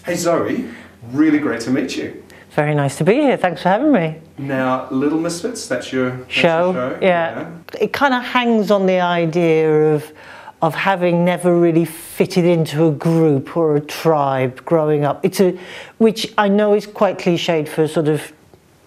Hey Zoe, really great to meet you. Very nice to be here. Thanks for having me. Now, Little Misfits, that's your show. Yeah. It kind of hangs on the idea of having never really fitted into a group or a tribe growing up. Which I know is quite cliched for sort of,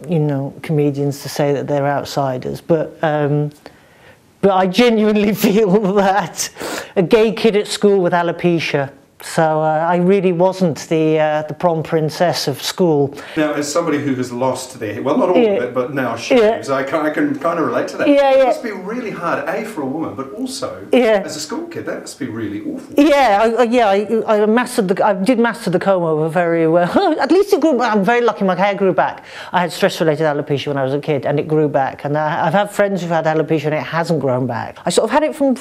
you know, comedians to say that they're outsiders, but I genuinely feel that a gay kid at school with alopecia. So I really wasn't the prom princess of school. Now, as somebody who has lost their hair, well, not all of it, but now shaves, I can kind of relate to that. Yeah, it must be really hard, A, for a woman, but also as a school kid, that must be really awful. I did master the comb over very well. At least it grew. I'm very lucky. My hair grew back. I had stress-related alopecia when I was a kid, and it grew back. And I've had friends who've had alopecia, and it hasn't grown back. I sort of had it from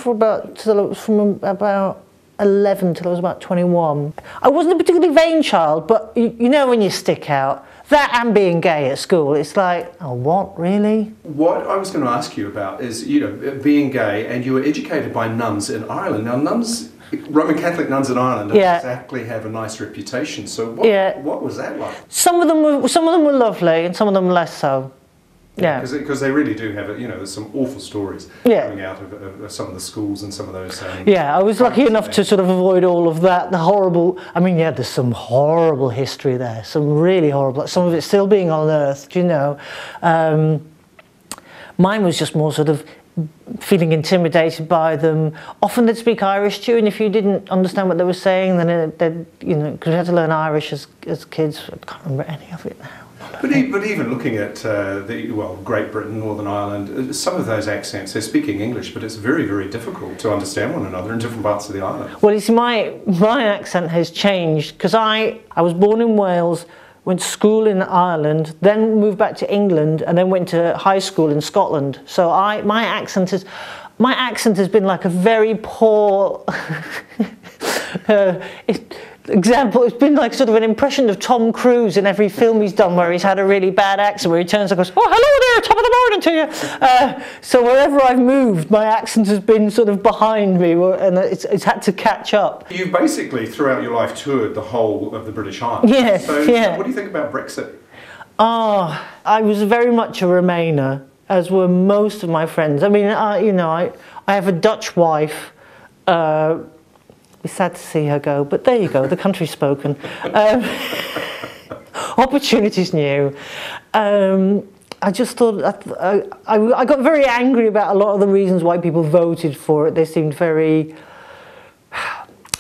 about 11 till I was about 21. I wasn't a particularly vain child, but you know when you stick out, that and being gay at school, it's like, oh, what, really? What I was going to ask you about is, you know, being gay, and you were educated by nuns in Ireland. Now, nuns, Roman Catholic nuns in Ireland don't exactly have a nice reputation, so what was that like? Some of them were lovely, and some of them less so. Yeah, because they really do have it. You know, there's some awful stories coming out of some of the schools and some of those. I was lucky enough to sort of avoid all of that. The horrible. I mean, yeah, there's some horrible history there. Some really horrible. Some of it still being unearthed. You know, mine was just more sort of feeling intimidated by them. Often they'd speak Irish to you, and if you didn't understand what they were saying, then you know, because we had to learn Irish as kids. I can't remember any of it now. But even looking at Great Britain, Northern Ireland, some of those accents, they're speaking English, but it's very, very difficult to understand one another in different parts of the island. Well, you see, my accent has changed because I was born in Wales, went to school in Ireland, then moved back to England, and then went to high school in Scotland. So my accent has been like a very poor example. It's been like sort of an impression of Tom Cruise in every film he's done where he's had a really bad accent, where he turns and goes, "Oh, hello there, top of the morning to you." So wherever I've moved, my accent has been sort of behind me, and it's had to catch up. You've basically, throughout your life, toured the whole of the British Isles. Yes, so what do you think about Brexit? I was very much a Remainer, as were most of my friends. I mean, you know, I have a Dutch wife. It's sad to see her go, but there you go, the country's spoken. Opportunities new. I just thought, I got very angry about a lot of the reasons why people voted for it. They seemed very,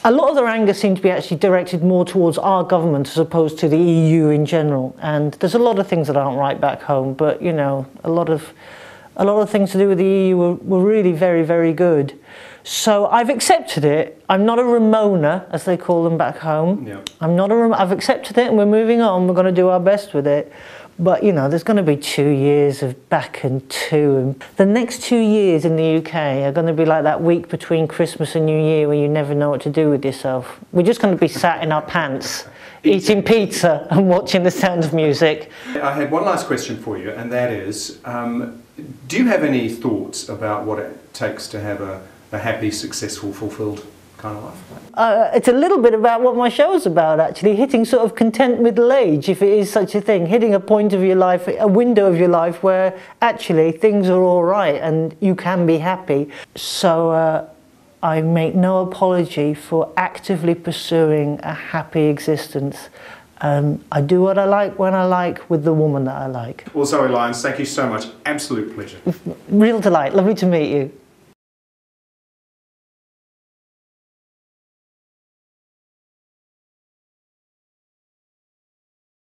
a lot of their anger seemed to be actually directed more towards our government as opposed to the EU in general. And there's a lot of things that aren't right back home, but you know, a lot of things to do with the EU were really very, very good. So I've accepted it. I'm not a Ramona, as they call them back home. Yeah. I've accepted it, and we're moving on. We're going to do our best with it. But you know, there's going to be 2 years of back and to. And the next 2 years in the UK are going to be like that week between Christmas and New Year, where you never know what to do with yourself. We're just going to be sat in our pants, eating pizza and watching The Sound of Music. I had one last question for you, and that is, do you have any thoughts about what it takes to have a happy, successful, fulfilled kind of life? It's a little bit about what my show is about, actually, hitting sort of content middle age, if it is such a thing, hitting a point of your life, a window of your life where actually things are all right and you can be happy. So I make no apology for actively pursuing a happy existence. I do what I like when I like with the woman that I like. Well, Zoey Lyons, thank you so much. Absolute pleasure. Real delight. Lovely to meet you.